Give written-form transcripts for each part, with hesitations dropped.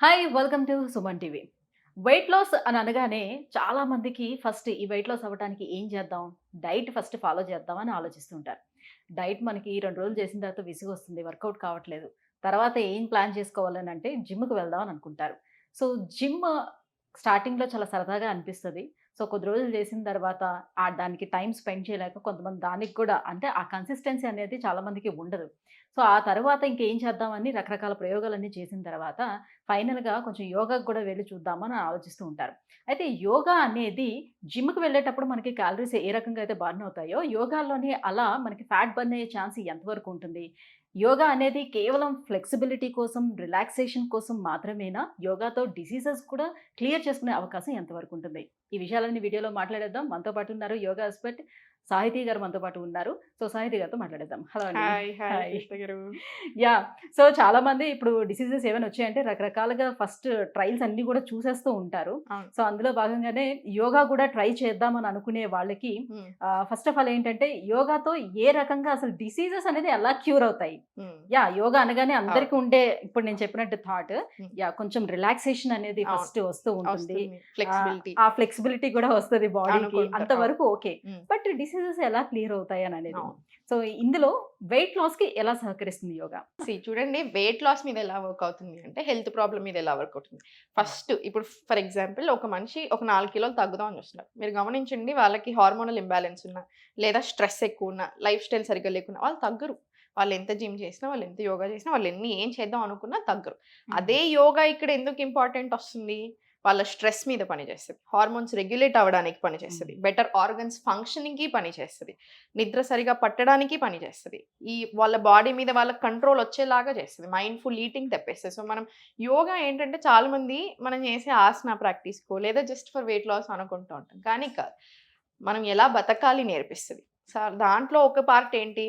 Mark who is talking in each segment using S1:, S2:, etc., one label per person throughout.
S1: Hi! Welcome to Suman TV. Weight loss అని అనగానే చాలా మందికి ఫస్ట్ ఈ వెయిట్ లాస్ అవ్వటానికి ఏం చేద్దాం? డైట్ ఫస్ట్ ఫాలో చేద్దాం అని ఆలోచిస్తుంటారు. డైట్ మనకి 2 రోజులు చేసిన తర్వాత విసుగొస్తుంది. వర్కౌట్ కావట్లేదు. తర్వాత ఏం ప్లాన్ చేసుకోవాలనంటే జిమ్‌కి వెళ్దాం అని అనుకుంటారు. సో, జిమ్ స్టార్టింగ్‌లో చాలా సరదాగా అనిపిస్తది. సో, కొద్ది రోజులు చేసిన తర్వాత దానికి టైమ్ స్పెండ్ చేయలేక కొంతమంది దానికి కూడా అంటే ఆ కన్సిస్టెన్సీ అనేది చాలా మందికి ఉండదు. సో, ఆ తర్వాత ఇంకేం చేద్దామని రకరకాల ప్రయోగాలన్నీ చేసిన తర్వాత ఫైనల్‌గా కొంచెం యోగాకి కూడా వెళ్లి చూద్దామని ఆలోచిస్తూ ఉంటారు. అయితే యోగా అనేది జిమ్‌కి వెళ్ళేటప్పుడు మనకి క్యాలరీస్ ఏ రకంగా అయితే బర్న్ అవుతాయో, యోగాలోని అలా మనకి ఫ్యాట్ బర్న్ అయ్యే ఛాన్స్ ఎంతవరకు ఉంటుంది? యోగా అనేది కేవలం ఫ్లెక్సిబిలిటీ కోసం, రిలాక్సేషన్ కోసం మాత్రమేనా? యోగాతో డిసీజెస్ కూడా క్లియర్ చేసుకునే అవకాశం ఎంతవరకు ఉంటుంది? ఈ విషయాలన్నీ వీడియోలో మాట్లాడేద్దాం. మనతో పాటు ఉన్నారు యోగా ఎక్స్‌పర్ట్ సాహితీ గారు మనతో పాటు ఉన్నారు. సో, సాహితీ గారితో మాట్లాడేద్దాం. హలో అండి.
S2: హాయ్. Hi
S1: hi.
S2: కృష్ణ గారు.
S1: యాహ్! సో, చాలామంది ఇప్పుడు డిసీజెస్ ఏవైనా వచ్చాయంటే రకరకాలుగా ఫస్ట్ ట్రయల్స్ అన్నీ గూడా చూసేస్తూ ఉంటారు.
S2: అవును.
S1: సో, అందులో భాగంగానే యోగా గూడా ట్రై చేద్దామని అనుకునే వాళ్ళకి
S2: హ్మ్.
S1: ఫస్ట్ ఆఫ్ ఆల్ ఏంటంటే యోగాతో ఏ రకంగా అసలు డిసీజెస్ అనేది ఎలా క్యూర్ అవుతాయి?
S2: హ్మ్.
S1: యాహ్! యోగా అనగానే
S2: అవును.
S1: అందరికి ఉండే ఇప్పుడు నేను చెప్పినట్టు థాట్
S2: హ్మ్.
S1: యాహ్! కొంచెం రిలాక్సేషన్ అనేది
S2: అవును.
S1: ఫస్ట్ వస్తూ ఉంటుంది.
S2: వస్తుంది. ఫ్లెక్సిబిలిటీ
S1: ఆ ఫ్లెక్సిబిలిటీ గూడా వస్తది బాడీకి.
S2: అనుకుంటారు. అవును.
S1: అంతవరకు ఓకే.
S2: హ్మ్.
S1: బట్ డిసీజెస్ ఎలా క్లియర్ అవుతాయి అననేది.
S2: అవును.
S1: సో, ఇందులో వెయిట్ లాస్‌కి ఎలా సహకరిస్తుంది యోగా?
S2: చూడండి, వెయిట్ లాస్ మీద ఎలా వర్క్ అవుతుంది అంటే, హెల్త్ ప్రాబ్లమ్ మీద ఎలా వర్క్ అవుతుంది.
S1: హ్మ్.
S2: ఫస్ట్ ఇప్పుడు ఫర్ ఎగ్జాంపుల్ ఒక మనిషి ఒక 4 కిలోలు తగ్గుదాం అని చూస్తున్నారు. మీరు గమనించండి, వాళ్ళకి హార్మోనల్ ఇంబాలెన్స్ ఉన్నా, లేదా స్ట్రెస్ ఎక్కువున్నా, లైఫ్ స్టైల్ సరిగ్గా లేకున్నా వాళ్ళు తగ్గరు. వాళ్ళు ఎంత జిమ్ చేసినా, వాళ్ళు ఎంత యోగా చేసినా, వాళ్ళు ఏం చేద్దాం అనుకున్నా తగ్గరు.
S1: హ్మ్.
S2: అదే యోగా ఇక్కడ ఎందుకు ఇంపార్టెంట్ వస్తుంది? వాళ్ళ స్ట్రెస్ మీద పనిచేస్తది. హార్మోన్స్ రెగ్యులేట్ అవ్వడానికి
S1: హ్మ్.
S2: పనిచేస్తది. బెటర్ ఆర్గన్స్ ఫంక్షనింగ్‌కి పనిచేస్తది. నిద్ర సరిగ్గా పట్టడానికి పనిచేస్తది. వాళ్ళ బాడీ మీద వాళ్ళకి కంట్రోల్ వచ్చేలాగా చేస్తది. Mindful eating తెప్పేస్తది. సో, మనం యోగా ఏంటంటే చాలామంది మనం చేసే ఆసన ప్రాక్టీస్‌కో లేదా జస్ట్ ఫర్ వెయిట్ లాస్ అనుకుంటూ ఉంటాం. కానీ కాదు. మనం ఎలా బతకాలి నేర్పిస్తది. దాంట్లో ఒక పార్ట్ ఏంటి?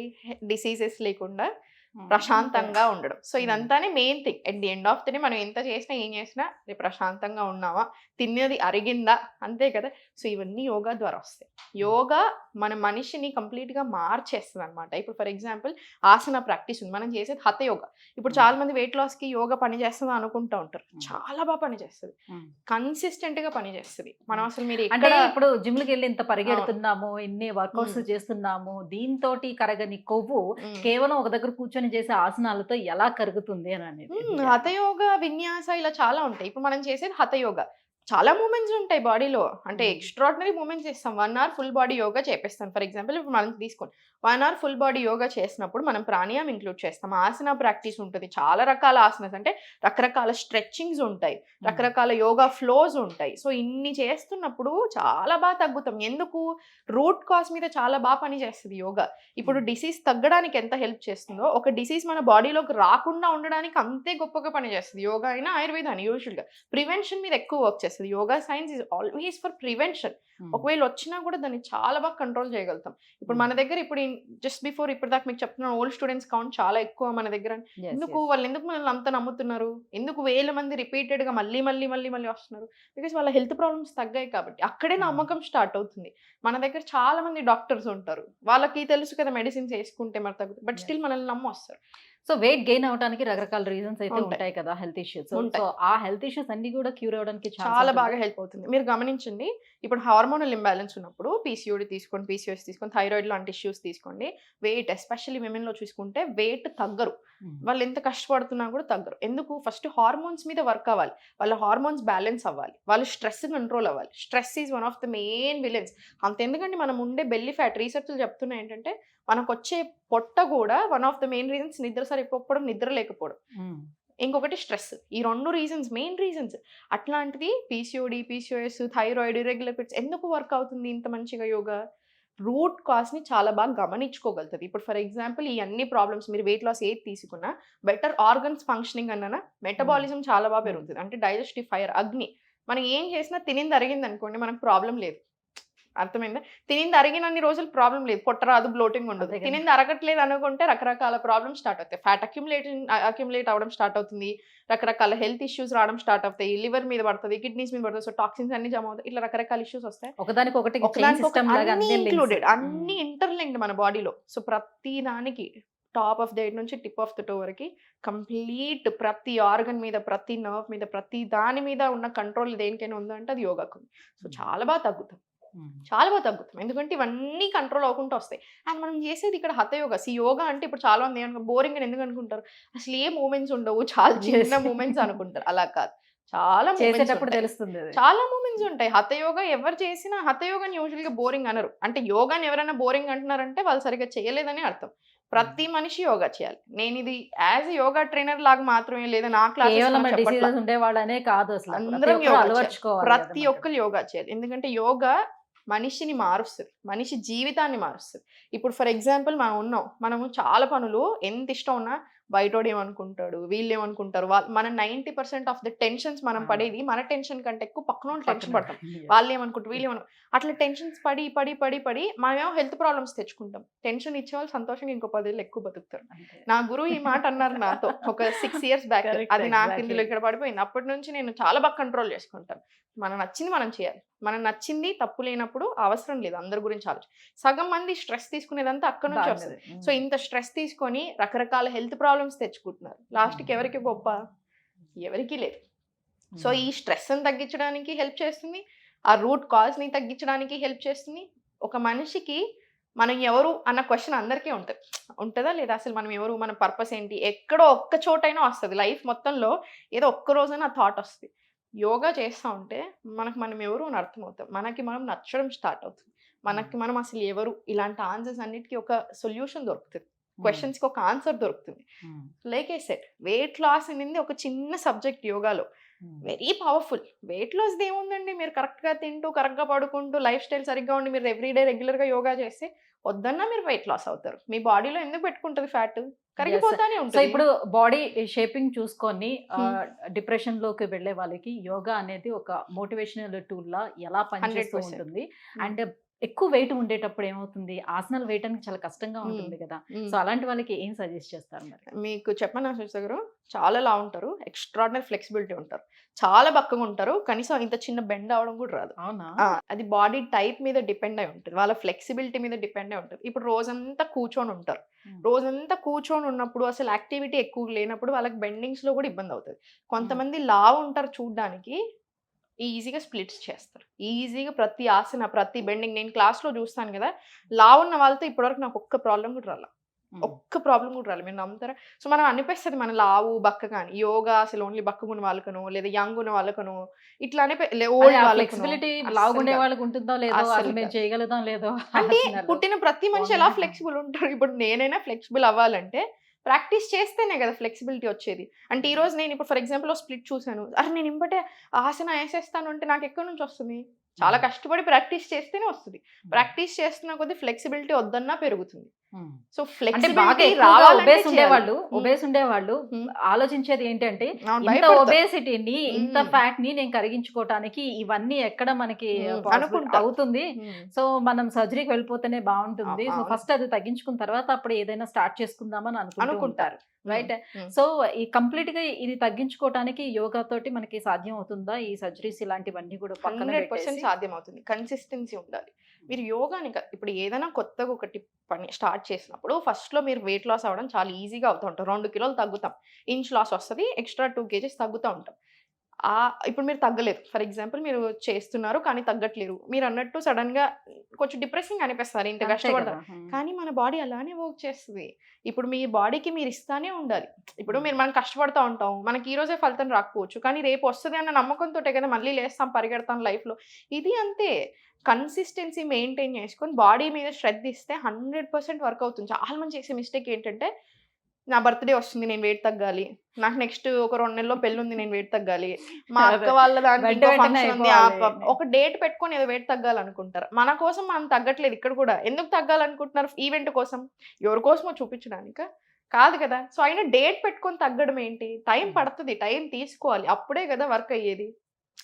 S2: డిసీజెస్ లేకుండా
S1: హ్మ్. ఓకే.
S2: ప్రశాంతంగా ఉండడం. So,
S1: hmm.
S2: ఇదంతానే main thing. At the end of the day మనం ఎంత చేసినా, ఏం చేసినా రేపు ప్రశాంతంగా ఉన్నామా? తిన్నది అరిగిందా? అంతే కదా! సో, ఇవన్నీ యోగా ద్వారా వస్తాయి.
S1: హ్మ్.
S2: యోగా మన మనిషిని కంప్లీట్‌గా మార్చేస్తదనమాట. ఇప్పుడు ఫర్ ఎగ్జాంపుల్ ఆసన ప్రాక్టీస్ ఉంది. మనం చేసేది హఠ యోగా. ఇప్పుడు
S1: హ్మ్.
S2: చాలా మంది వెయిట్ లాస్‌కి యోగా పనిచేస్తదా అనుకుంటా ఉంటారు.
S1: హ్మ్.
S2: చాలా పనిచేస్తది.
S1: హ్మ్.
S2: కన్సిస్టెంట్‌గా పనిచేస్తది. మనం
S1: హ్మ్.
S2: అసలు మీరు
S1: అంటే
S2: ఎక్కడ
S1: ఇప్పుడు జిమ్‌లకెళ్ళి ఇంత
S2: అవును.
S1: పరిగెడుతున్నాము, ఇన్ని వర్కౌట్స్
S2: హ్మ్.
S1: చేస్తున్నాము, దీనితోటి కరగని కొవ్వు
S2: హ్మ్.
S1: కేవలం ఒక దగ్గర కూర్చొని చేసే ఆసనాలతో ఎలా కరుగుతుంది అననేది. యాహ్!
S2: హఠయోగ, విన్యాస ఇలా చాలా ఉంటాయి. ఇప్పుడు మనం చేసేది హఠయోగ. చాలా మూవ్‌మెంట్స్ ఉంటాయి బాడీలో. అంటే
S1: హ్మ్.
S2: ఎక్స్‌ట్రార్డినరీ మూవ్‌మెంట్స్ చేస్తాం. 1 అవర్ ఫుల్ బాడీ యోగా చేపిస్తాను. ఫర్ ఎగ్జాంపుల్ ఇప్పుడు మనం తీసుకోండి. 1 అవర్ ఫుల్ బాడీ యోగా చేసినప్పుడు మనం ప్రాణాయామం ఇంక్లూడ్ చేస్తాం. ఆసన ప్రాక్టీస్ ఉంటది. చాలా రకాల ఆసనాస్ అంటే రకరకాల స్ట్రెచింగ్స్ ఉంటాయి.
S1: హ్మ్.
S2: రకరకాల యోగా ఫ్లోస్ ఉంటాయి. సో, ఇన్ని చేస్తున్నప్పుడు చాలా తగ్గుతాం. ఎందుకు? రూట్ కాజ్ మీద చాలా పని చేస్తది యోగా. ఇప్పుడు
S1: హ్మ్.
S2: డిసీజ్ తగ్గడానికి ఎంత హెల్ప్ చేస్తుందో, ఒక డిసీజ్ మన బాడీలోకి రాకుండా ఉండడానికి అంతే గొప్పగా పనిచేస్తది. యోగా అయినా, ఆయుర్వేద అయినా యూజువల్‌గా. ప్రివెన్షన్ మీద ఎక్కువ వర్క్ చేస్తది. Yoga science is always for prevention.
S1: హ్మ్.
S2: ఒకవేళ వచ్చినా కూడా దాన్ని చాలా కంట్రోల్ చేయగలుగుతాం. ఇప్పుడు
S1: హ్మ్.
S2: మన దగ్గర ఇప్పుడు జస్ట్ బిఫోర్ ఇప్పటిదాకా మీకు చెప్తున్నాను, ఓల్డ్ స్టూడెంట్స్ కౌంట్ చాలా ఎక్కువ మన దగ్గర.
S1: యెస్.
S2: ఎందుకు?
S1: యెస్.
S2: వాళ్ళెందుకు మనల్ని అంత నమ్ముతున్నారు? ఎందుకు వేల మంది రిపీటెడ్‌గా మళ్ళీ వస్తున్నారు? బికాజ్ వాళ్ళ హెల్త్ ప్రాబ్లమ్స్ తగ్గాయి కాబట్టి. అక్కడే
S1: హ్మ్.
S2: నమ్మకం స్టార్ట్ అవుతుంది. మన దగ్గర చాలా మంది డాక్టర్స్ ఉంటారు. వాళ్ళకి తెలుసు కదా మెడిసిన్స్ యేసుకుంటే మరి తగ్గుతది. But
S1: yes.
S2: స్టిల్ మనల్ని నమ్మొస్తారు.
S1: సో, వెయిట్ గెయిన్ అవ్వటానికి రకరకాల రీజన్స్ అయితే
S2: ఉంటాయి.
S1: ఉంటాయి కదా! Health issues. సో,
S2: ఉంటాయి.
S1: ఆ హెల్త్ ఇష్యూస్ అన్నీ గూడా క్యూర్ అవ్వడానికి ఛాన్స్
S2: చాలా
S1: ఉంటుందా?
S2: బాగా హెల్ప్ అవుతుంది. మీరు గమనించండి. ఇప్పుడు హార్మోనల్ ఇంబాలెన్స్ ఉన్నప్పుడు పీసీఓడీ తీసుకోండి, పీసీఓఎస్ తీసుకోండి, థైరాయిడ్ లాంటి ఇష్యూస్ తీసుకోండి. వెయిట్ ఎస్పెషల్లీ విమెన్‌లో చూసుకుంటే వెయిట్ తగ్గరు.
S1: హ్మ్.
S2: వాళ్ళెంత కష్టపడుతున్నా కూడా తగ్గరు. ఎందుకు? ఫస్ట్ హార్మోన్స్ మీద వర్క్ అవ్వాలి. వాళ్ళ హార్మోన్స్ బ్యాలెన్స్ అవ్వాలి. వాళ్ళు స్ట్రెస్ కంట్రోల్ అవ్వాలి. Stress is one of the main villains. అంతెందుకండి, మనం ఉండే బెల్లీ ఫ్యాట్ రీసెర్చ్‌లు చెప్తున్నాయి ఏంటంటే, మనకొచ్చే పొట్ట గూడా one of the main reasons నిద్ర సరిపోకపోవడం, నిద్ర లేకపోవడం.
S1: హ్మ్.
S2: ఇంకొకటి స్ట్రెస్. ఈ 2 మెయిన్ రీజన్స్. అట్లాంటిది PCOD, PCOS, thyroid, irregular periods ఎందుకు వర్క్ అవుతుంది ఇంత మంచిగా యోగా? రూట్ కాజ్‌ని చాలా గమనించుకోగలుగుతది. ఇప్పుడు ఫర్ ఎగ్జాంపుల్ ఈ అన్ని ప్రాబ్లమ్స్ మీరు వెయిట్ లాస్ ఏది తీసుకున్నా బెటర్ ఆర్గన్స్ ఫంక్షనింగ్ అన్నానా,
S1: హ్మ్.
S2: మెటబాలిజం చాలా
S1: హ్మ్.
S2: పెరుగుతది. అంటే డైజెస్టివ్ ఫైర్ అగ్ని. మనం ఏం చేసినా తినింది అరిగిందనుకోండి మనకు ప్రాబ్లమ్ లేదు. అర్థమైందా? తినింది అరిగినన్ని రోజులు ప్రాబ్లమ్ లేదు. పొట్ట రాదు, బ్లోటింగ్ ఉండదు.
S1: అంతే కదా!
S2: తినింది అరగట్లేదు అనుకుంటే రకరకాల ప్రాబ్లమ్స్ స్టార్ట్ అవుతాయి. ఫ్యాట్ అక్యుములేట్ అవ్వడం స్టార్ట్ అవుతుంది. రకరకాల హెల్త్ ఇష్యూస్ రావడం స్టార్ట్ అవుతాయి. లివర్ మీద పడతది, కిడ్నీస్ మీద పడతది. సో, టాక్సిన్స్ అన్నీ జమ అవుతాయి. ఇట్లా రకరకాల ఇష్యూస్ వస్తాయి.
S1: ఒకదానికొకటి చైన్
S2: ఒకదానికొకటి
S1: సిస్టమ్ లాగా
S2: అన్నీ
S1: అన్నీ లింక్స్.
S2: ఇంక్లూడెడ్.
S1: హ్మ్.
S2: అన్నీ ఇంటర్‌లింక్డ్ మన బాడీలో. సో, ప్రతి దానికి టాప్ ఆఫ్ ద హెడ్ నుంచి టిప్ ఆఫ్ ద టో వరకు కంప్లీట్ ప్రతి ఆర్గన్ మీద, ప్రతి నర్వ్ మీద, ప్రతి దాని మీద ఉన్న కంట్రోల్ దేనికైనా ఉందంటే అది యోగాకు ఉంది. సో చాలా బాగా తగ్గుతాం. చాలా బాగా తగ్గుతాం. ఎందుకంటే ఇవన్నీ కంట్రోల్ అవ్వకుండా వస్తాయి. అండ్ మనం చేసేది ఇక్కడ హఠ యోగా. యోగా అంటే ఇప్పుడు చాలా మంది ఏమనుకో బోరింగ్ అని ఎందుకు అనుకుంటారు? అసలు ఏ మూవ్‌మెంట్స్ ఉండవు. చాలా చిన్న మూవ్‌మెంట్స్ అనుకుంటారు. అలా కాదు. చాలా మూవ్‌మెంట్స్
S1: చేసేటప్పుడు
S2: ఉంటాయి.
S1: తెలుస్తుంది అది.
S2: చాలా మూవ్‌మెంట్స్ ఉంటాయి. హఠ యోగా ఎవరు చేసినా హఠ యోగాని యూజువల్‌గా బోరింగ్ అనరు. అంటే యోగాని ఎవరైనా బోరింగ్ అంటున్నారంటే వాళ్ళు సరిగ్గా చేయలేదని అర్థం. ప్రతి మనిషి యోగా చేయాలి. నేనిది యాస్ ఎ యోగా ట్రైనర్ లాగా మాత్రమే లేదా నా
S1: కేవలం
S2: క్లాసెస్‌లో చెప్పట్లా.
S1: డిసీజెస్ ఉండేవాళ్ళనే కాదు అసలు. ప్రతి
S2: అందరం
S1: ఒక్కరు
S2: యోగా చేయాలి.
S1: అలవర్చుకోవాలి కదా
S2: ప్రతి
S1: మనం.
S2: ఒక్కరు యోగా చేయాలి. ఎందుకంటే యోగా మనిషిని మారుస్తది. మనిషి జీవితాన్ని మారుస్తది. ఇప్పుడు ఫర్ ఎగ్జాంపుల్ మనం ఉన్నాం. మనము చాలా పనులు ఎంత ఇష్టం ఉన్నా బయటోడు ఏమనుకుంటాడు, వీళ్ళేమనుకుంటారు. మన 90% ఆఫ్ ద టెన్షన్స్ మనం
S1: అవును.
S2: పడేది మన టెన్షన్ కంటే ఎక్కువ పక్కనోళ్ళు టెన్షన్
S1: పక్కన.
S2: పడతాం.
S1: Yes.
S2: వాళ్ళేమనుకుంటారు, అట్లా టెన్షన్స్ పడి మనమేమో హెల్త్ ప్రాబ్లమ్స్ తెచ్చుకుంటాం. టెన్షన్ ఇచ్చేవాళ్ళు సంతోషంగా ఇంకో 10 ఏళ్ళు ఎక్కువ బతుకుతారు.
S1: అంతే.
S2: నా గురువు ఈ మాట అన్నారు నాతో ఒక 6 ఇయర్స్ బ్యాక్.
S1: Correct,
S2: అది నాకు
S1: exactly.
S2: ఇందులో ఇక్కడ పడిపోయింది. అప్పటి నుంచి నేను చాలా బాగా కంట్రోల్ చేసుకుంటాను. మనం నచ్చింది మనం చేయాలి. మనం నచ్చింది తప్పు లేనప్పుడు అవసరం లేదు అందరి గురించి సగం మంది స్ట్రెస్ తీసుకునేదంతా అక్కడి నుంచి వస్తుంది.
S1: బాగున్నది.
S2: సో ఇంత స్ట్రెస్ తీసుకొని రకరకాల హెల్త్ ప్రాబ్లమ్స్ తెచ్చుకుంటున్నారు. లాస్ట్‌కి ఎవరికి గొప్ప? ఎవరికీ లేదు. సో ఈ స్ట్రెస్‌ని తగ్గించడానికి హెల్ప్ చేస్తుంది. ఆ రూట్ కాజ్‌ని తగ్గించడానికి హెల్ప్ చేస్తుంది. ఒక మనిషికి మనం ఎవరు అన్న క్వెషన్ అందరికీ ఉంటది. ఉంటదా లేదా? అసలు మనం ఎవరు? మన పర్పస్ ఏంటి? ఎక్కడో ఒక్క చోటైనా వస్తది. లైఫ్ మొత్తంలో ఏదో ఒక్క రోజైనా ఆ థాట్ వస్తది. యోగా చేస్తా ఉంటే మనం ఎవరు అని అర్థమవుతాం. మనకి మనం నచ్చడం స్టార్ట్ అవుతుంది. మనకి మనం అసలు ఎవరు? ఇలాంటి ఆన్సర్స్ అన్నిటికి ఒక సొల్యూషన్ దొరుకుతది. క్వెషన్స్‌కి ఒక ఆన్సర్ దొరుకుతుంది. Like I said weight loss అనేది ఒక చిన్న సబ్జెక్ట్ యోగాలో. Very powerful. వెయిట్ లాస్‌ది ఏముందండి? మీరు కరెక్ట్‌గా తింటూ, కరెక్ట్‌గా పడుకుంటూ, లైఫ్ స్టైల్ సరిగ్గా ఉండి మీరు ఎవ్రీడే రెగ్యులర్‌గా యోగా చేస్తే వద్దన్నా మీరు వెయిట్ లాస్ అవుతారు. మీ బాడీలో ఎందుకు పెట్టుకుంటది ఫ్యాట్? కరిగిపోతానే
S1: సో
S2: ఉంటది.
S1: ఇప్పుడు బాడీ షేపింగ్ చూసుకొని
S2: హ్మ్.
S1: డిప్రెషన్ లోకి వెళ్ళే వాళ్ళకి యోగా అనేది ఒక మోటివేషనల్ టూల్ లా ఎలా పనిచేస్తూ
S2: 100%.
S1: ఉంటుంది.
S2: హ్మ్.
S1: అండ్ ఎక్కువ వెయిట్ ఉండేటప్పుడు ఏమవుతుంది, ఆసనాలు వేయటానికి చాలా కష్టంగా
S2: హ్మ్.
S1: ఉంటుంది కదా.
S2: హ్మ్.
S1: సో అలాంటి వాళ్ళకి ఏం సజెస్ట్ చేస్తారు మరి?
S2: మీకు చెప్పనా సుజిత గారు? చాలా లావు ఉంటారు. ఎక్స్‌ట్రార్డినరీ ఫ్లెక్సిబిలిటీ ఉంటారు. చాలా బక్కగా ఉంటారు. కనీసం ఇంత చిన్న బెండ్ అవ్వడం కూడా రాదు.
S1: అవునా?
S2: అది బాడీ టైప్ మీద డిపెండ్ అయి ఉంటది. వాళ్ళ ఫ్లెక్సిబిలిటీ మీద డిపెండ్ అయి ఉంటది. ఇప్పుడు రోజంతా కూర్చొని ఉంటారు. రోజంతా కూర్చొని ఉన్నప్పుడు అసలు యాక్టివిటీ ఎక్కువ లేనప్పుడు వాళ్ళకి బెండింగ్స్‌లో కూడా ఇబ్బంది అవుతది. కొంతమంది లావు ఉంటారు చూడ్డానికి. ఈజీగా స్ప్లిట్స్ చేస్తారు. ఈజీగా ప్రతి ఆసన, ప్రతి బెండింగ్ నేను క్లాస్‌లో చూస్తాను గదా! లావున్న వాళ్ళతో ఇప్పటివరకు నాకు ఒక్క ప్రాబ్లమ్ కూడా రాలా. ఒక్క ప్రాబ్లమ్ కూడా రాలేదు. మీరు నమ్ముతారా? సో, మనం అనిపిస్తది మన లావు, బక్కగా అని. యోగా అసలు ఓన్లీ బక్కగున్న వాళ్ళకనో, లేదా యంగ్ ఉన్న వాళ్ళకనో, ఇట్లానే ఓల్డ్ వాళ్ళకనో
S1: ఫ్లెక్సిబిలిటీ
S2: అస్సలు
S1: లావుగుండే
S2: కాదు.
S1: వాళ్ళకి ఉంటుందో లేదో,
S2: అస్సలు
S1: అసలు మేము
S2: కాదు.
S1: చేయగలుగుతాం లేదో
S2: అంటే
S1: ఆసనాలు.
S2: పుట్టిన ప్రతి మనిషి ఎలా ఫ్లెక్సిబుల్ ఉంటారు? ఇప్పుడు నేనైనా ఫ్లెక్సిబుల్ అవ్వాలంటే ప్రాక్టీస్ చేస్తేనే కదా ఫ్లెక్సిబిలిటీ వచ్చేది. అంటే ఈరోజు నేను ఇప్పుడు ఫర్ ఎగ్జాంపుల్ ఓ స్ప్లిట్ చూసాను. అరె! నేను ఎంబటే ఆసన ఏసేస్తాను అంటే నాకెక్కడి నుంచి వస్తుంది? చాలా కష్టపడి ప్రాక్టీస్ చేస్తేనే వస్తది. ప్రాక్టీస్ చేస్తున్న కొద్దీ ఫ్లెక్సిబిలిటీ వద్దన్నా పెరుగుతుంది. సో,
S1: అంటే బాగా
S2: ఫ్లెక్సిబిలిటీ
S1: ఎక్కువగా
S2: రావాలంటే
S1: ఒబేస్
S2: చేయాలి.
S1: ఉండేవాళ్ళు,
S2: హ్మ్.
S1: ఒబేస్ ఉండేవాళ్ళు
S2: హ్మ్.
S1: ఆలోచించేది ఏంటంటే,
S2: అవును.
S1: ఇంత
S2: భయపడతారు.
S1: ఒబేసిటీని, ఇంత
S2: హ్మ్.
S1: ఫ్యాట్‌ని నేను కరిగించుకోవటానికి ఇవన్నీ ఎక్కడ మనకి పాసిబుల్
S2: అనుకుంటారు.
S1: అవుతుంది.
S2: హ్మ్.
S1: సో, మనం సర్జరీకి వెళ్ళిపోతేనే బావుంటుంది. సో,
S2: అవును.
S1: ఫస్ట్ అది తగ్గించుకున్న తర్వాత అప్పుడు ఏదైనా స్టార్ట్ చేసుకుందామని అనుకుంటూ
S2: అనుకుంటారు.
S1: ఉంటారు. రైట్?
S2: హ్మ్.
S1: సో, ఈ కంప్లీట్‌గా ఇది తగ్గించుకోవటానికి యోగా తోటి మనకి సాధ్యం అవుతుందా? ఈ సర్జరీస్ ఇలాంటివన్నీ కూడా పక్కన
S2: 100%
S1: పెట్టేసి?
S2: సాధ్యమవుతుంది. కన్సిస్టెన్సీ ఉండాలి. మీరు యోగాని ఇప్పుడు ఏదైనా కొత్తగా ఒకటి పని స్టార్ట్ చేసినప్పుడు ఫస్ట్‌లో మీరు వెయిట్ లాస్ అవ్వడం చాలా ఈజీగా అవుతూ ఉంటాం. 2 కిలోలు తగ్గుతాం. ఇంచ్ లాస్ వస్తది. ఎక్స్‌ట్రా 2 కేజీస్ తగ్గుతా ఉంటాం. ఇప్పుడు మీరు తగ్గలేదు. ఫర్ ఎగ్జాంపుల్ మీరు చేస్తున్నారు కానీ తగ్గట్లేరు. మీరన్నట్టు సడెన్‌గా కొంచెం డిప్రెసింగ్‌గా అనిపిస్తారు. ఇంత
S1: అంతే
S2: కష్టపడతాం.
S1: కదా!
S2: కానీ మన బాడీ అలానే వర్క్ చేస్తది. ఇప్పుడు మీ బాడీకి మీరు ఇస్తానే ఉండాలి. ఇప్పుడు
S1: హ్మ్.
S2: మనం కష్టపడతా ఉంటాం. మనకి ఈ రోజే ఫలితం రాకపోవచ్చు. కానీ రేపు వస్తది అన్న నమ్మకంతోటే కదా మళ్ళీ లేస్తాం, పరిగెడతాం లైఫ్‌లో. ఇది అంతే. కన్సిస్టెన్సీ మెయింటైన్ చేసుకొని బాడీ మీద శ్రద్ధ ఇస్తే 100% వర్క్ అవుతుంది. చాలా మంది చేసే మిస్టేక్ ఏంటంటే, నా బర్త్‌డే వస్తుంది నేను వెయిట్ తగ్గాలి. నాకు నెక్స్ట్ ఒక 2 నెలల్లో పెళ్లుంది నేను వెయిట్ తగ్గాలి. మా
S1: అదే.
S2: అక్క వాళ్ళ దానికి
S1: వెంట
S2: ఇంకో
S1: వెంటనే
S2: ఫంక్షన్ ఉంది.
S1: అయిపోవాలి.
S2: ఒక డేట్ పెట్టుకొని ఏదో వెయిట్ తగ్గాలనుకుంటారు. మన కోసం మనం తగ్గట్లేదు ఇక్కడ కూడా. ఎందుకు తగ్గాలనుకుంటున్నారు? ఈవెంట్ కోసం. ఎవరి కోసమో చూపించడానికా? కాదు కదా! సో, అయినా డేట్ పెట్టుకొని తగ్గడం ఏంటి? టైం పడతది. టైం తీసుకోవాలి. అప్పుడే కదా వర్క్ అయ్యేది.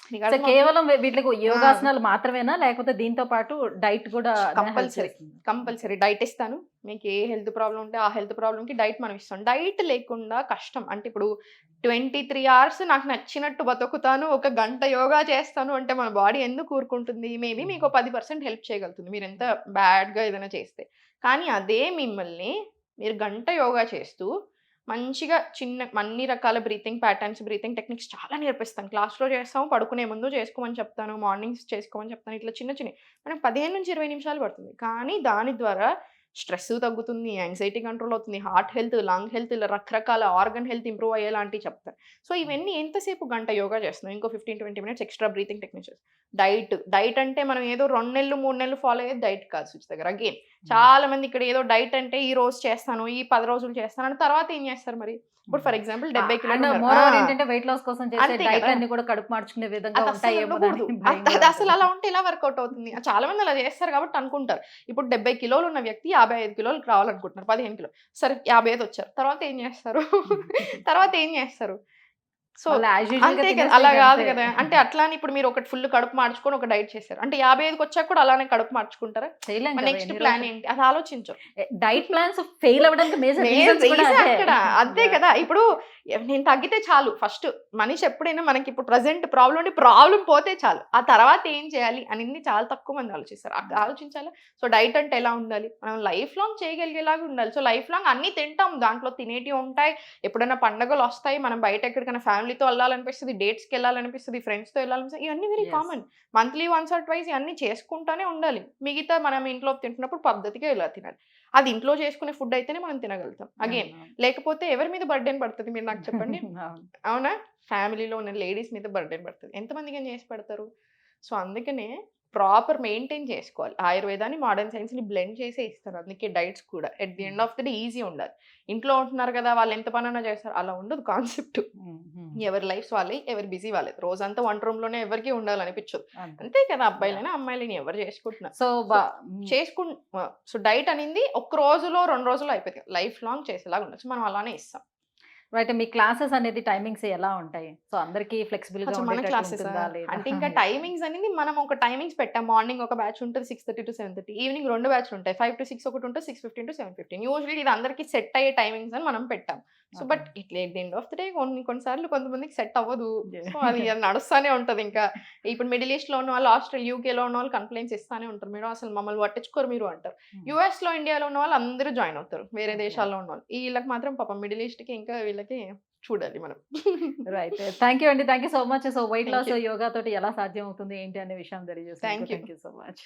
S2: నీకు
S1: సో,
S2: అర్థమవుతుందా?
S1: కేవలం వీటికి
S2: ఆ!
S1: యోగాసనాలు మాత్రమేనా? లేకపోతే దీంతో పాటు డైట్ కూడా హెల్ప్
S2: కంపల్సరీ.
S1: చేస్తుందా?
S2: కంపల్సరీ. డైట్ ఇస్తాను. మీకు ఏ హెల్త్ ప్రాబ్లమ్ ఉంటే ఆ హెల్త్ ప్రాబ్లమ్‌కి డైట్ మనం ఇస్తాం. డైట్ లేకుండా కష్టం. అంటే ఇప్పుడు 23 అవర్స్ నాకు నచ్చినట్టు బతుకుతాను. ఒక గంట యోగా చేస్తాను అంటే మన బాడీ ఎందుకు ఊరుకుంటుంది? మేబీ మీకు 10% హెల్ప్ చేయగలుగుతుంది. మీరెంత బ్యాడ్‌గా ఏదైనా చేస్తే. కానీ అదే మిమ్మల్ని మీరు గంట యోగా చేస్తూ మంచిగా అన్ని రకాల బ్రీతింగ్ ప్యాటర్న్స్, బ్రీతింగ్ టెక్నిక్స్ చాలా నేర్పిస్తాను. క్లాస్‌లో చేస్తాము, పడుకునే ముందు చేసుకోమని చెప్తాను, మార్నింగ్స్ చేసుకోమని చెప్తాను. ఇట్లా చిన్నయి మనకు 15-20 నిమిషాలు పడుతుంది. కానీ దాని ద్వారా స్ట్రెస్ తగ్గుతుంది, యాంగ్జైటీ కంట్రోల్ అవుతుంది, హార్ట్ హెల్త్, లంగ్ హెల్త్ ఇలా రకరకాల ఆర్గన్ హెల్త్ ఇంప్రూవ్ అయ్యేలాంటివి చెప్తాను. సో, ఇవన్నీ ఎంతసేపు గంట యోగా చేస్తున్నాం. ఇంకో 15-20 minutes extra breathing techniques. Diet అంటే మనం ఏదో 2 నెలలు, 3 నెలలు ఫాలో అయ్యేది డైట్ కాదు సుచిత గారు. అగైన్ చాలా మంది ఇక్కడ ఏదో డైట్ అంటే ఈ రోజు చేస్తాను, ఈ 10 రోజులు చేస్తాను అని తర్వాత ఏం చేస్తారు మరి? ఇప్పుడు ఫర్ ఎగ్జాంపుల్ 70 కిలోలు
S1: అండ్
S2: ఉన్నారు.
S1: మోరోవర్ ఏంటంటే వెయిట్ లాస్ కోసం చేసే
S2: అంతే
S1: డైట్
S2: కదా!
S1: అన్ని కూడా కడుపు మార్చుకునే విధంగా
S2: అది అస్సలు
S1: ఉంటాయేమో
S2: ఉండకూడదు.
S1: అని భయం కూడా
S2: అది అసలు
S1: ఉంటుంది.
S2: అలా ఉంటే ఎలా వర్కౌట్ అవుతుంది? చాలా మంది అలా చేస్తారు కాబట్టి అనుకుంటారు. ఇప్పుడు 70 కిలోలు ఉన్న వ్యక్తి 55 కిలోలకి రావాలనుకుంటున్నారు. 15 కిలోలు. సరే 55 వచ్చారు. తర్వాత ఏం చేస్తారు? తర్వాత ఏం చేస్తారు? సో,
S1: మళ్ళీ యాజ్ యూజువల్ గా
S2: అంతే కదా!
S1: తినేస్తే
S2: అలా
S1: ఇంక
S2: కాదు
S1: అంతే.
S2: కదా! అంటే అట్లా అని ఇప్పుడు మీరు ఒకటి ఫుల్ కడుపు మార్చుకొని ఒక డైట్ చేశారు. అంటే 55కి వచ్చాక కూడా అలానే కడుపు మార్చుకుంటారా?
S1: చేయలేం
S2: మరి
S1: కదా
S2: నెక్స్ట్
S1: ఎన్ని
S2: ప్లాన్
S1: రోజులు.
S2: ఏంటి? అది ఆలోచించరు.
S1: డైట్ ప్లాన్స్ ఫెయిల్ అవ్వడానికి మేజర్ రీజన్స్ కూడా
S2: రీజన్
S1: అదే.
S2: అక్కడ. అంతే కదా! ఇప్పుడు నేను తగ్గితే చాలు ఫస్ట్. మనిషి ఎప్పుడైనా మనకి ఇప్పుడు ప్రెజెంట్ ప్రాబ్లమ్ ఉండి ప్రాబ్లమ్ పోతే చాలు. ఆ తర్వాత ఏం చేయాలి అనేది చాలా తక్కువ మంది ఆలోచిస్తారు. ఆలోచించాలా? సో, డైట్ అంటే ఎలా ఉండాలి? మనం లైఫ్ లాంగ్ చేయగలిగేలాగా ఉండాలి. సో, లైఫ్ లాంగ్ అన్నీ తింటాం. దాంట్లో తినేటివి ఉంటాయి. ఎప్పుడైనా పండగలొస్తాయి. మనం బయట ఎక్కడికైనా ఫ్యామిలీతో వెళ్ళాలనిపిస్తది. డేట్స్‌కెళ్ళాలనిపిస్తది. ఫ్రెండ్స్‌తో వెళ్ళాలనిపిస్తది. ఇవన్నీ very
S1: Yes.
S2: Common. Monthly once or twice ఇయన్నీ చేసుకుంటానే ఉండాలి. మిగతా మనం ఇంట్లో తింటున్నప్పుడు పద్ధతిగా ఇలా తినాలి. అది ఇంట్లో చేసుకునే ఫుడ్ అయితేనే మనం తినగలుగుతాం. అగైన్ లేకపోతే ఎవరి మీద బర్డెన్ పడతది మీరు నాకు చెప్పండి?
S1: అవును.
S2: అవునా? ఫ్యామిలీలో ఉన్న లేడీస్ మీద బర్డెన్ పడతది. ఎంతమందికని చేసి పెడతారు? సో, అందుకనే ప్రాపర్ మెయింటైన్ చేసుకోవాలి. ఆయుర్వేదాన్ని, మోడర్న్ సైన్స్‌ని బ్లెండ్ చేసే ఇస్తారు. అందుకే డైట్స్ కూడా. At the end of the day easy ఉండాలి. ఇంట్లో ఉంటున్నారు కదా! వాళ్ళు ఎంత పనైనా చేస్తారు. అలా ఉండదు కాన్సెప్ట్. ఎవరి లైఫ్స్ వాళ్ళయి, ఎవరి బిజీ వాళ్ళది. రోజంతా వంట రూమ్‌లోనే ఎవరికీ ఉండాలనిపించదు.
S1: అంతే.
S2: అంతే కదా! అబ్బాయిలైనా, అమ్మాయిలైనా ఎవరు చేసుకుంటున్నారు.
S1: సో
S2: సో, డైట్ అనేది ఒక్క రోజులో, 2 రోజుల్లో అయిపోద్ది. లైఫ్ లాంగ్ చేసేలాగా ఉండాలి. సో, మనం అలానే ఇస్తాం.
S1: రైట్. మీ క్లాసెస్ అనేది టైమింగ్స్ ఎలా ఉంటాయి? సో అందరికి ఫ్లెక్సిబుల్ గా
S2: అచ్చా! మన
S1: ఉండేటట్టు
S2: క్లాసెసా?
S1: ఉంటుందా లేదా?
S2: అంటే ఇంకా టైమింగ్స్ అనేది మనం ఒక టైమింగ్స్ పెట్టాం. మార్నింగ్ ఒక బ్యాచ్ ఉంటది 6:30-7:30. ఈవినింగ్ 2 బ్యాచ్‌లు ఉంటాయి. 5-6 ఒకటి ఉంటది. 6:15-7:15. యూజువల్లీ ఇది అందరికి సెట్ అయ్యే టైమింగ్స్ అని మనం పెట్టాం. So,
S1: Okay.
S2: బట్ ఇట్లా at the end of the day కొన్ని సార్లు కొంతమందికి సెట్ అవ్వదు.
S1: Yeah.
S2: సో, అది నడుస్తానే ఉంటది ఇంకా. ఇప్పుడు మిడిల్ ఈస్ట్‌లో ఉన్న వాళ్ళు, యూకేలో ఉన్న వాళ్ళు కంప్లెయింట్స్ ఇస్తానే ఉంటారు. మేడం అసలు మమ్మల్ని పట్టించుకోరు మీరు అంటారు. యూఎస్‌లో, ఇండియాలో ఉన్న వాళ్ళు అందరూ జాయిన్ అవుతారు. వేరే
S1: Okay.
S2: దేశాల్లో ఉన్నవాళ్ళు. వీళ్ళకి మాత్రం పాపం మిడిల్ ఈస్ట్‌కి ఇంకా వీళ్ళకి చూడాలి మనం.
S1: రైట్. థ్యాంక్ యూ అండి. Thank you so much. So wait
S2: thank
S1: lots
S2: you.
S1: Yoga తోటి ఎలా సాధ్యం అవుతుంది ఏంటి అనే విషయం తెలియజేసినందుకు
S2: thank you.
S1: Thank you so much.